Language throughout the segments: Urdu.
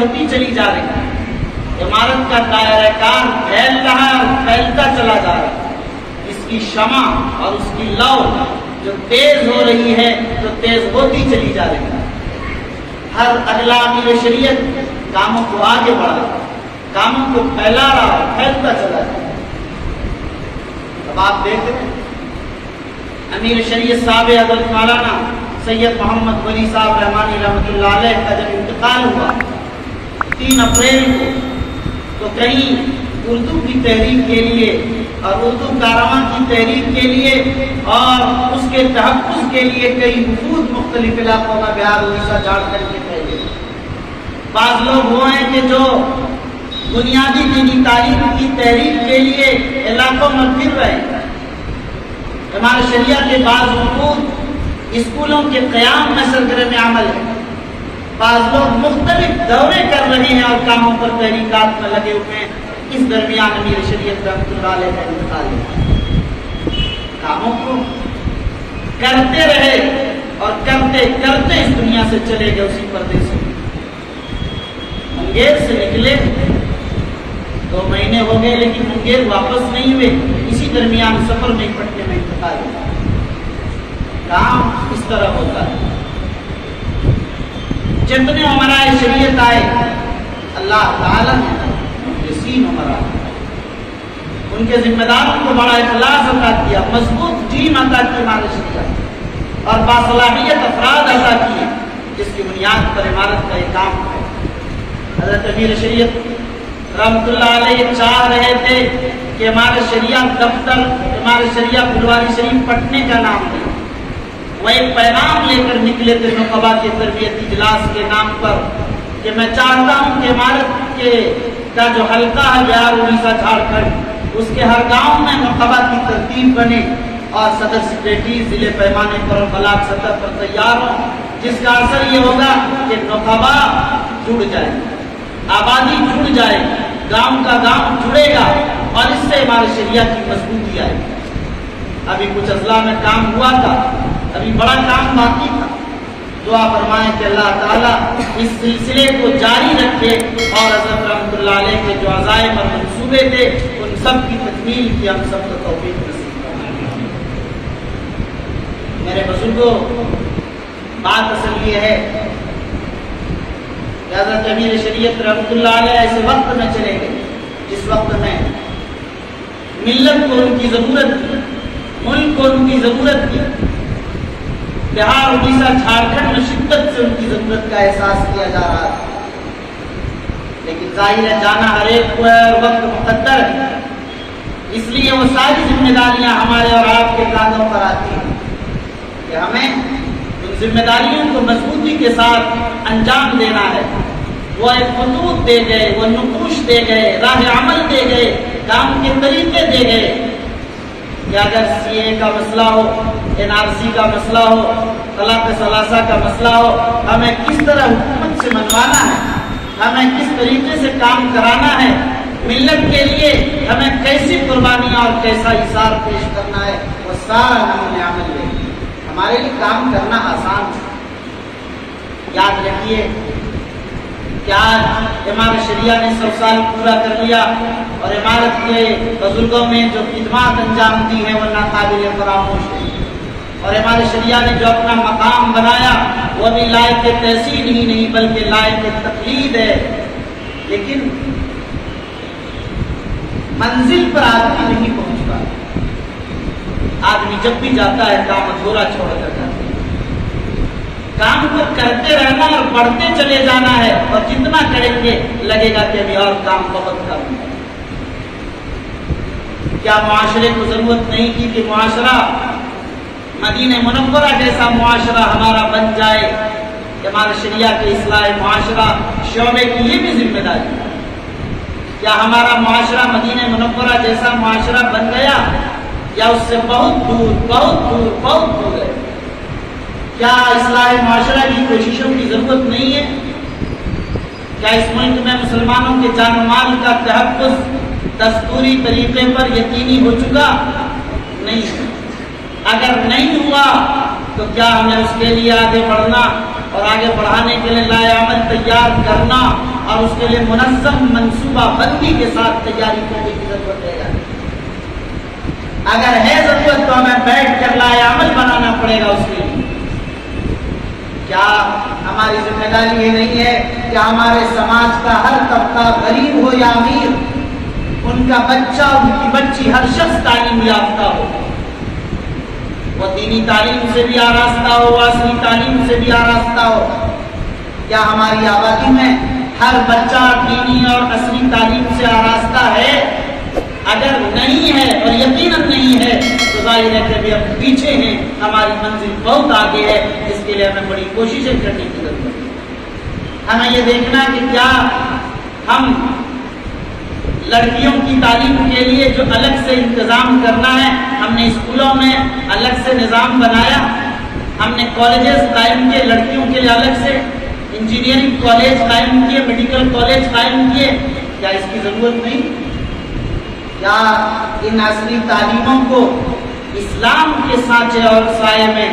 بڑھتی چلی جا رہی ہے، عمارت کا دائرہ کار پھیل رہا ہے اور پھیلتا چلا جا رہا ہے، اس کی شمع اور اس کی لو جو تیز ہو رہی ہے جو تیز ہوتی چلی جا رہی ہے۔ ہر اگلا امیر شریعت کاموں کو آگے بڑھا، کاموں کو پھیلا رہا، پھیلتا چلا رہا۔ اب آپ دیکھ رہے ہیں امیر شریعت صاحب حضرت مولانا سید محمد ولی صاحب رحمانی رحمۃ اللہ علیہ کا جب انتقال ہوا 3 اپریل کو، تو کہیں اردو کی تحریک کے لیے اور اردو کارواں کی تحریک کے لیے اور اس کے تحفظ کے لیے کئی وفود مختلف علاقوں میں بہار اڑیسہ جھارکھنڈ کے پھیلے۔ بعض لوگ وہ ہیں کہ جو بنیادی دینی تعلیم کی تحریک کے لیے علاقوں میں پھر رہے ہیں۔ ہمارے شریعہ کے بعض وفود اسکولوں کے قیام میں سرگرم عمل ہے، بعض لوگ مختلف دورے کر رہے ہیں اور کاموں پر تحریکات میں لگے ہوئے ہیں۔ اس درمیان امیر شریعت رحمۃ اللہ علیہ کا انتقال ہے۔ کاموں کو کرتے رہے اور کرتے کرتے اس دنیا سے چلے گئے اسی پردے سے۔ منگیر سے نکلے 2 مہینے ہو گئے لیکن منگیر واپس نہیں ہوئے، اسی درمیان سفر میں پٹنے میں انتقال ہوا۔ کام اس طرح ہوتا ہے، جتنے عمراء شریعت آئے اللہ تعالیٰ نے مخلصین عمراء ان کے ذمہ داروں کو بڑا اخلاص عطا کیا، مضبوط ٹیم عطا کی ہمارے شریعت، اور باصلاحیت افراد عطا کیے جس کی بنیاد پر عمارت کا یہ کام ہے۔ حضرت امیر شریعت رحمۃ اللہ علیہ چاہ رہے تھے کہ ہمارے شریعہ دفتر، ہمارے شریعہ پھلواری شریف پٹنے کا نام دے۔ وہ ایک پیغام لے کر نکلے تھے نقبہ کے تربیتی اجلاس کے نام پر کہ میں چاہتا ہوں کہ عمارت کا جو حلقہ ہے بہار اڑیسہ جھارکھنڈ، اس کے ہر گاؤں میں نقبہ کی ترتیب بنے اور صدر سیکریٹری ضلع پیمانے پر اور بلاک سطح پر تیار ہوں، جس کا اثر یہ ہوگا کہ نقبہ جڑ جائے، آبادی جڑ جائے، گاؤں کا گاؤں جڑے گا اور اس سے ہمارے شریعہ کی مضبوطی آئے گی۔ ابھی کچھ اضلاع میں کام ہوا تھا، ابھی بڑا کام باقی تھا۔ دعا فرمائیں کہ اللہ تعالیٰ اس سلسلے کو جاری رکھے اور حضرت رحمۃ اللہ علیہ کے جو عزائم اور منصوبے تھے ان سب کی تکمیل کی ہم سب کو توفیق نصیب فرمائے۔ میرے بزرگوں، بات اصل یہ ہے کہ حضرت امیر شریعت رحمۃ اللہ علیہ ایسے وقت میں چلے گئے جس وقت میں ملت کو ان کی ضرورت تھی، ملک کو ان کی ضرورت تھی، بہار اڑیسہ جھارکھنڈ میں شدت سے ان کی ضرورت کا احساس کیا جا رہا تھا۔ لیکن ظاہر ہے جانا ہر ایک کو ہے اور وقت مقدر ہے، اس لیے وہ ساری ذمہ داریاں ہمارے اور آپ کے کاندھوں پر آتی ہیں کہ ہمیں ان ذمہ داریوں کو مضبوطی کے ساتھ انجام دینا ہے۔ وہ ایک خطوط دے گئے، وہ نقوش دے گئے، راہ عمل دے گئے، کام کے طریقے دے گئے کہ اگر CA کا مسئلہ ہو، NRC کا مسئلہ ہو، طلاق ثلاثہ کا مسئلہ ہو، ہمیں کس طرح حکومت سے منوانا ہے، ہمیں کس طریقے سے کام کرانا ہے، ملت کے لیے ہمیں کیسی قربانیاں اور کیسا ایثار پیش کرنا ہے، وہ سارا ہم عمل لیں۔ ہمارے لیے کام کرنا آسان ہے۔ یاد رکھیے کہ آج عمارت شریعہ نے 100 سال پورا کر لیا اور عمارت کے بزرگوں میں جو خدمات انجام دی ہیں وہ ناقابل فراموش ہے، اور ہمارے شریعہ نے جو اپنا مقام بنایا وہ بھی لائق تحسین ہی نہیں بلکہ لائق تقلید ہے۔ لیکن منزل پر آدمی نہیں پہنچ پاتا، آدمی جب بھی جاتا ہے کام ادھورا چھوڑ کر جاتا ہے۔ کام کو کرتے رہنا اور بڑھتے چلے جانا ہے، اور جتنا کریں گے لگے گا کہ ابھی اور کام بہت کم ہے۔ کیا معاشرے کو ضرورت نہیں کی کہ معاشرہ مدینہ منورہ جیسا معاشرہ ہمارا بن جائے؟ کہ ہمارے شریعہ کے اصلاح معاشرہ شعبے کی یہ بھی ذمہ داری ہے۔ کیا ہمارا معاشرہ مدینہ منورہ جیسا معاشرہ بن گیا یا اس سے بہت دور بہت دور بہت دور ہے؟ کیا اصلاح معاشرہ کی کوششوں کی ضرورت نہیں ہے؟ کیا اس ملک میں مسلمانوں کے جان و مال کا تحفظ دستوری طریقے پر یقینی ہو چکا؟ نہیں۔ اگر نہیں ہوا تو کیا ہمیں اس کے لیے آگے بڑھنا اور آگے بڑھانے کے لیے لائے عمل تیار کرنا اور اس کے لیے منظم منصوبہ بندی کے ساتھ تیاری کرنے کی ضرورت ہے. اگر ہے ضرورت تو ہمیں بیٹھ کر لائے عمل بنانا پڑے گا اس کے لیے. کیا ہماری ذمہ داری یہ نہیں ہے کہ ہمارے سماج کا ہر طبقہ غریب ہو یا امیر ان کا بچہ ان کی بچی ہر شخص تعلیم یافتہ ہو, وہ دینی تعلیم سے بھی آراستہ ہو, عصری تعلیم سے بھی آراستہ ہو؟ کیا ہماری آبادی میں ہر بچہ دینی اور عصری تعلیم سے آراستہ ہے؟ اگر نہیں ہے اور یقیناً نہیں ہے تو ظاہر ہے کہ ابھی ہم پیچھے ہیں, ہماری منزل بہت آگے ہے. اس کے لیے ہمیں بڑی کوششیں کرنے کی ضرورت ہے. ہمیں یہ دیکھنا کہ کیا ہم لڑکیوں کی تعلیم کے لیے جو الگ سے انتظام کرنا ہے, ہم نے اسکولوں میں الگ سے نظام بنایا, ہم نے کالجز قائم کیے لڑکیوں کے لیے الگ سے, انجینئرنگ کالج قائم کیے, میڈیکل کالج قائم کیے. کیا اس کی ضرورت نہیں؟ کیا ان عصری تعلیموں کو اسلام کے سانچے اور سائے میں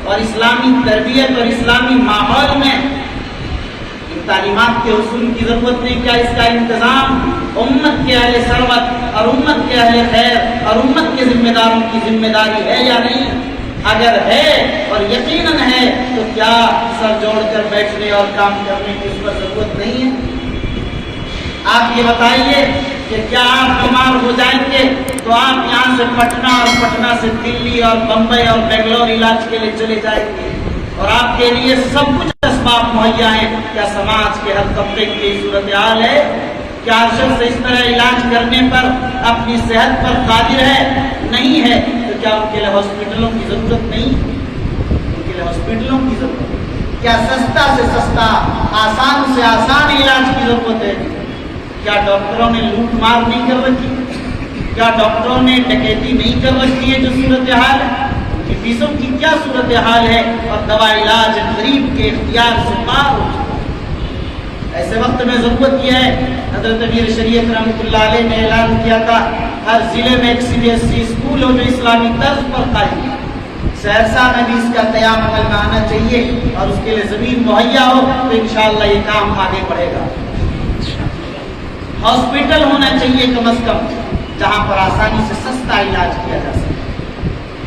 اور اسلامی تربیت اور اسلامی ماحول میں ان تعلیمات کے حصول کی ضرورت نہیں؟ کیا اس کا انتظام امت کے اہل ثروت اور امت کے اہل خیر اور امت کے ذمہ داروں کی ذمہ داری ہے یا نہیں؟ اگر ہے اور یقیناً ہے تو کیا سر جوڑ کر بیٹھنے اور کام کرنے کی اس پر ضرورت نہیں ہے؟ آپ یہ بتائیے کہ کیا آپ بیمار ہو جائیں گے تو آپ یہاں سے پٹنہ اور پٹنہ سے دلی اور بمبئی اور بنگلور علاج کے لیے چلے جائیں گے اور آپ کے لیے سب کچھ اسباب مہیا ہیں؟ کیا سماج کے ہر طبقے کی صورتحال ہے؟ کیا ہر شخص اس طرح علاج کرنے پر اپنی صحت پر قادر ہے؟ نہیں ہے. تو کیا ان کے لیے ہاسپٹلوں کی ضرورت نہیں؟ ان کے لیے ہاسپٹلوں کی ضرورت ہے. کیا سستا سے سستا آسان سے آسان علاج کی ضرورت ہے؟ کیا ڈاکٹروں نے لوٹ مار نہیں کر رکھی؟ کیا ڈاکٹروں نے ڈکیتی نہیں کر رکھی ہے؟ جو صورتحال ہے ان کی فیسوں کی کیا صورتحال ہے اور دوا علاج غریب کے اختیار سے پار ہو چکا ہے. ایسے وقت میں ضرورت یہ ہے, حضرت امیر شریعت رحمۃ اللہ علیہ نے اعلان کیا تھا ہر ضلع میں ایک CBSE اسکول ہو جو اسلامی طرز پر قائم ہے. سہرسہ میں بھی اس کا قیام عمل میں آنا چاہیے اور اس کے لیے زمین مہیا ہو تو انشاءاللہ یہ کام آگے بڑھے گا. ہاسپٹل ہونا چاہیے کم از کم جہاں پر آسانی سے سستا علاج کیا جا سکے.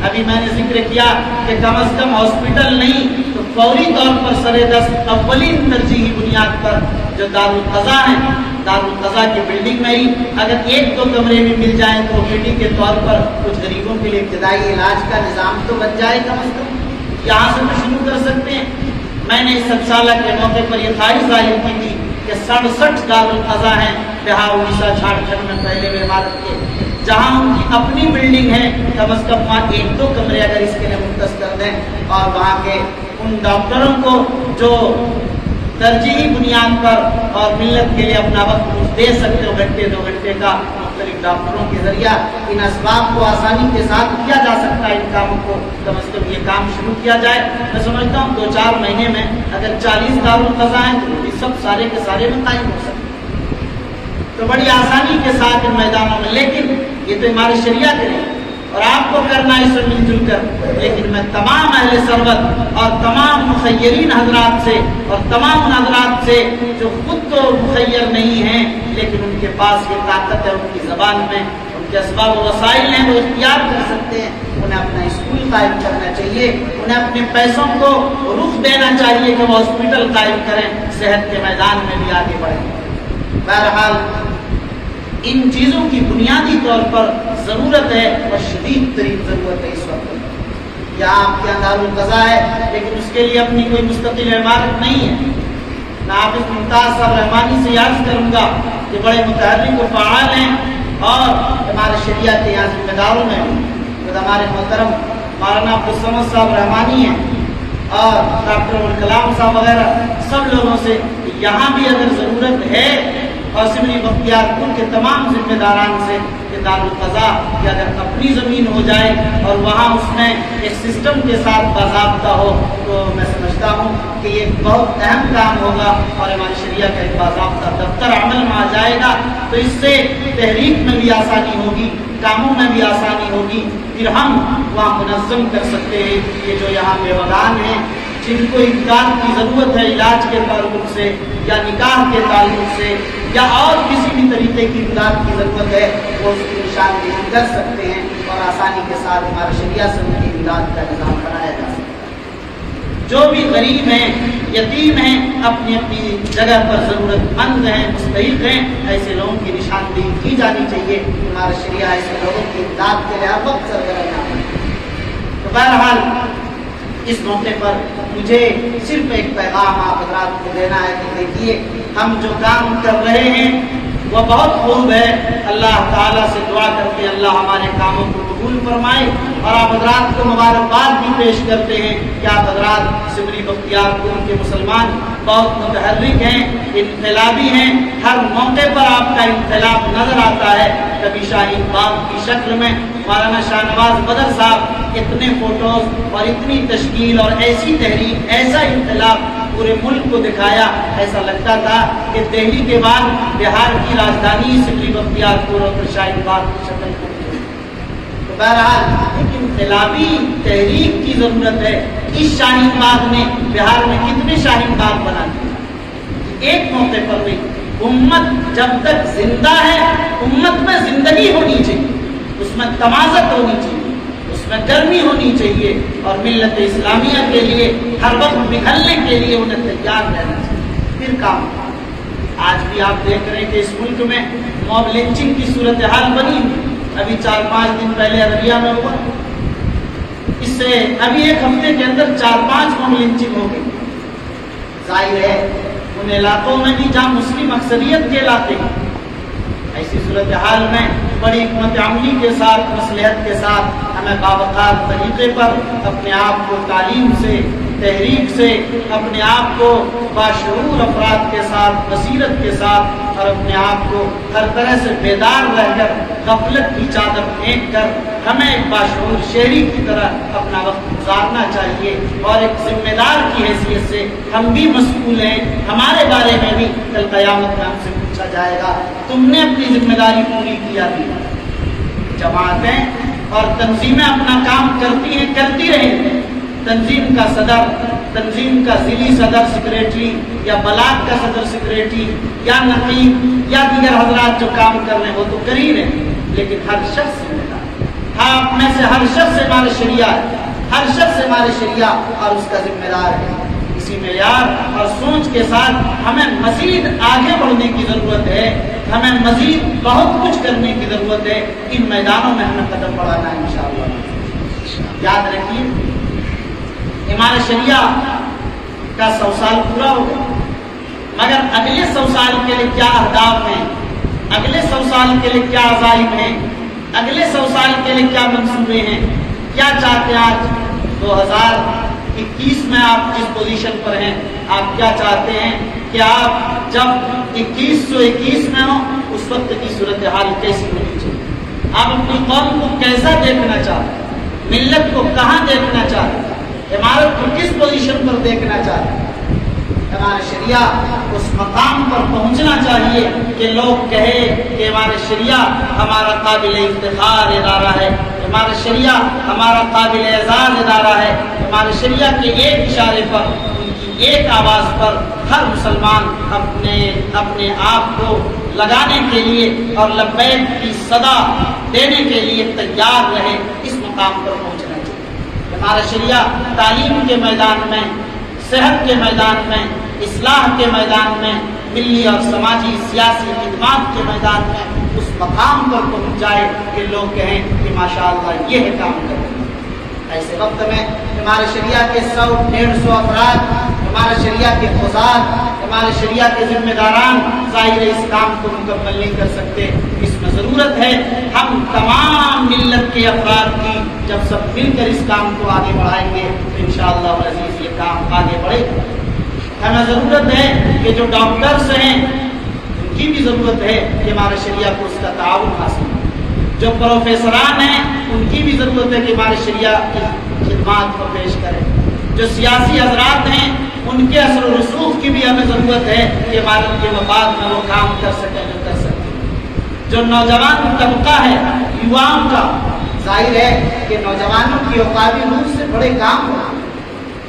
ابھی میں نے ذکر کیا کہ کم از کم ہاسپٹل نہیں تو فوری طور پر سر دست اولین ترجیحی بنیاد پر جو دارالقضا ہیں, دارالقضا کی بلڈنگ میں ہی اگر 1-2 کمرے بھی مل جائیں تو اوپیڈی کے طور پر کچھ غریبوں کے لیے ابتدائی علاج کا نظام تو بن جائے. کم از کم یہاں سے تو شروع کر سکتے ہیں. میں نے اس سالہ کے موقع پر یہ خواہش ظاہر کی تھی کہ 67 دارالقضا ہیں بہار اڑیسہ جھارکھنڈ میں پہلے ہوئے عمارت کے, جہاں ان کی اپنی بلڈنگ ہے کم از کم وہاں 1-2 کمرے اگر اس کے لیے مختص کر دیں اور وہاں کے ان ڈاکٹروں کو جو ترجیحی بنیاد پر اور ملت کے لیے اپنا وقت دے سکتے ہو 1-2 گھنٹے کا مختلف ڈاکٹروں کے ذریعہ ان اسباب کو آسانی کے ساتھ کیا جا سکتا ہے. ان کاموں کو کم از کم یہ کام شروع کیا جائے. میں سمجھتا ہوں 2-4 مہینے میں اگر 40 دارالقضا ہیں تو یہ سب سارے کے سارے میں قائم ہو سکتے تو بڑی آسانی کے ساتھ ان میدانوں میں. لیکن یہ تو ہمارے شریعہ کرے اور آپ کو کرنا ہے اس سے مل جل کر. لیکن میں تمام اہل ثروت اور تمام مخیرین حضرات سے اور تمام ان حضرات سے جو خود تو مخیر نہیں ہیں لیکن ان کے پاس یہ طاقت ہے, ان کی زبان میں ان کے اسباب و وسائل ہیں, وہ اختیار کر سکتے ہیں, انہیں اپنا اسکول قائم کرنا چاہیے, انہیں اپنے پیسوں کو رخ دینا چاہیے کہ وہ ہاسپٹل قائم کریں, صحت کے میدان میں بھی آگے بڑھیں. بہرحال ان چیزوں کی بنیادی طور پر ضرورت ہے اور شدید ترین ضرورت ہے اس وقت. یہاں آپ کے دارالقضا ہے لیکن اس کے لیے اپنی کوئی مستقل عمارت نہیں ہے. میں حافظ ممتاز صاحب رحمانی سے یاد کروں گا کہ بڑے متحرک و فعال ہیں اور ہمارے شریعت کے یہاں ذمہ داروں میں خود ہمارے محترم مولانا عبدالصمد صاحب رحمانی ہیں اور ڈاکٹر ابوالکلام صاحب وغیرہ سب لوگوں سے یہاں بھی اگر ضرورت ہے اور سمری بختیار پور کے تمام ذمہ داران سے کہ دارالقضا کہ اگر اپنی زمین ہو جائے اور وہاں اس میں ایک سسٹم کے ساتھ باضابطہ ہو تو میں سمجھتا ہوں کہ یہ بہت اہم کام ہوگا اور ہماری شریعہ کا ایک باضابطہ دفتر عمل میں آ جائے گا تو اس سے تحریک میں بھی آسانی ہوگی, کاموں میں بھی آسانی ہوگی. پھر ہم وہاں منظم کر سکتے ہیں. یہ جو یہاں بیوگان ہیں جن کو امداد کی ضرورت ہے علاج کے تعلق سے یا نکاح کے تعلق سے یا اور کسی بھی طریقے کی امداد کی ضرورت ہے، وہ اس کی نشاندہی کر سکتے ہیں اور آسانی کے ساتھ ہمارے شریعہ سے ان کی امداد کا نظام بنایا جا سکتا ہے۔ جو بھی غریب ہیں، یتیم ہیں، اپنی اپنی جگہ پر ضرورت مند ہیں، مستحق ہیں، ایسے لوگوں کی نشاندہی کی جانی چاہیے۔ ہمارا شریعہ ایسے لوگوں کی امداد کے لیے ہر وقت سرگرم ہے۔ تو بہرحال اس موقع پر مجھے صرف ایک پیغام آپ حضرات کو دینا ہے کہ دیکھیے ہم جو کام کر رہے ہیں وہ بہت خوب ہے، اللہ تعالیٰ سے دعا کر کے اللہ ہمارے کاموں کو قبول فرمائے، اور آپ حضرات کو مبارکباد بھی پیش کرتے ہیں کہ آپ حضرات سمری بختیار پور کے مسلمان بہت متحرک ہیں، انقلابی ہیں، ہر موقع پر آپ کا انقلاب نظر آتا ہے، کبھی شاہین باغ کی شکل میں مولانا شاہ نواز بدر صاحب اتنے فوٹوز اور اتنی تشکیل اور ایسی تحریک، ایسا انقلاب پورے ملک کو دکھایا، ایسا لگتا تھا کہ دہلی کے بعد بہار کی راجدھانی سمری بختیار پور اور شاہین باغ کی شکل میں۔ تو بہرحال ایک انقلابی تحریک کی ضرورت ہے۔ اس شاہین باغ نے بہار میں کتنے شاہین باغ بنا دیے؟ ایک موقع پر نہیں۔ امت جب تک زندہ ہے، امت میں زندگی ہونی چاہیے، اس میں تمازت ہونی چاہیے، اس میں گرمی ہونی چاہیے، اور ملت اسلامیہ کے لیے ہر وقت بکھلنے کے لیے انہیں تیار رہنا چاہیے، پھر کام۔ آج بھی آپ دیکھ رہے ہیں کہ اس ملک میں موب لنچنگ کی صورتحال بنی، ابھی 4-5 دن پہلے عربیہ میں ہوا، اس سے ابھی ایک ہفتے کے اندر 4-5 موب لنچنگ ہو گئی۔ ظاہر ہے ان علاقوں میں بھی جہاں مسلم اکثریت کے علاقے ہیں، ایسی صورتحال میں بڑی حکمت عملی کے ساتھ، مصلحت کے ساتھ ہمیں باوقار طریقے پر اپنے آپ کو تعلیم سے، تحریک سے، اپنے آپ کو باشعور افراد کے ساتھ، بصیرت کے ساتھ، اور اپنے آپ کو ہر طرح سے بیدار رہ کر غفلت کی چادر پھینک کر ہمیں ایک باشعور شہری کی طرح اپنا وقت گزارنا چاہیے، اور ایک ذمہ دار کی حیثیت سے ہم بھی مسئول ہیں، ہمارے بارے میں بھی کل قیامت میں ہم سے پوچھا جائے گا تم نے اپنی ذمہ داری پوری کیا تھی۔ جماعتیں اور تنظیمیں اپنا کام کرتی ہیں، کرتی رہیں، تنظیم کا صدر، تنظیم کا ضلعی صدر سیکریٹری یا بلاک کا صدر سیکریٹری یا نقیب یا دیگر حضرات جو کام کر رہے ہیں وہ تو کر ہی رہے ہیں، لیکن ہر شخص ذمہ دار، ہاں آپ میں سے ہر شخص ہمارے شریعہ ہے، ہر شخص ہمارے شریعہ اور اس کا ذمہ دار ہے۔ اسی معیار اور سوچ کے ساتھ ہمیں مزید آگے بڑھنے کی ضرورت ہے، ہمیں مزید بہت کچھ کرنے کی ضرورت ہے، ان میدانوں میں ہمیں قدم بڑھانا ہے انشاءاللہ۔ یاد رکھیے ہمارے شریعہ کا 100 سال پورا ہو گیا، مگر اگلے 100 سال کے لیے کیا اہداف ہیں، اگلے 100 سال کے لیے کیا عزائم ہیں، اگلے 100 سال کے لیے کیا منصوبے ہیں، کیا چاہتے ہیں؟ آج 2021 میں آپ جس پوزیشن پر ہیں، آپ کیا چاہتے ہیں کہ آپ جب 2121 میں ہوں اس وقت کی صورتحال کیسی ہونی چاہیے؟ آپ اپنی قوم کو کیسا دیکھنا چاہتے ہیں؟ ملت کو کہاں دیکھنا چاہتے ہیں؟ عمارت کو کس پوزیشن پر دیکھنا چاہتے ہیں؟ ہمارا شریعہ اس مقام پر پہنچنا چاہیے کہ لوگ کہے کہ ہمارا شریعہ ہمارا قابل افتخار ادارہ ہے، ہمارا شریعہ ہمارا قابل اعزاز ادارہ ہے، ہمارے شریعہ کے ایک اشارے پر، ان کی ایک آواز پر ہر مسلمان اپنے آپ کو لگانے کے لیے اور لبیک کی صدا دینے کے لیے تیار رہے، اس مقام پر پہنچنا چاہیے۔ ہمارا شریعہ تعلیم کے میدان میں، صحت کے میدان میں، اصلاح کے میدان میں، ملی اور سماجی سیاسی خدمات کے میدان میں اس مقام پر پہنچ جائے کہ لوگ کہیں کہ ماشاءاللہ یہ ہے کام کر رہے ہیں۔ ایسے وقت میں ہمارے شریعہ کے 100-150 افراد، ہمارے شریعہ کے قضات، ہمارے شریعہ کے ذمہ داران ظاہر اس کام کو مکمل نہیں کر سکتے۔ اس میں ضرورت ہے ہم تمام ملت کے افراد کی، جب سب مل کر اس کام کو آگے بڑھائیں گے تو انشاءاللہ العزیز یہ کام آگے بڑھے گا۔ ہمیں ضرورت ہے کہ جو ڈاکٹرز ہیں ان کی بھی ضرورت ہے کہ ہمارے شریعہ کو اس کا تعاون حاصل ہو، جو پروفیسران ہیں ان کی بھی ضرورت ہے کہ ہمارے شریعہ کی خدمات کو پیش کریں، جو سیاسی حضرات ہیں ان کے اثر و رسوخ کی بھی ہمیں ضرورت ہے کہ ہمارے کے مفاد میں وہ کام کر سکیں جو کر سکیں۔ جو نوجوان طبقہ ہے، یواؤں کا، ظاہر ہے کہ نوجوانوں کی اوقافی روح سے بڑے کام ہو،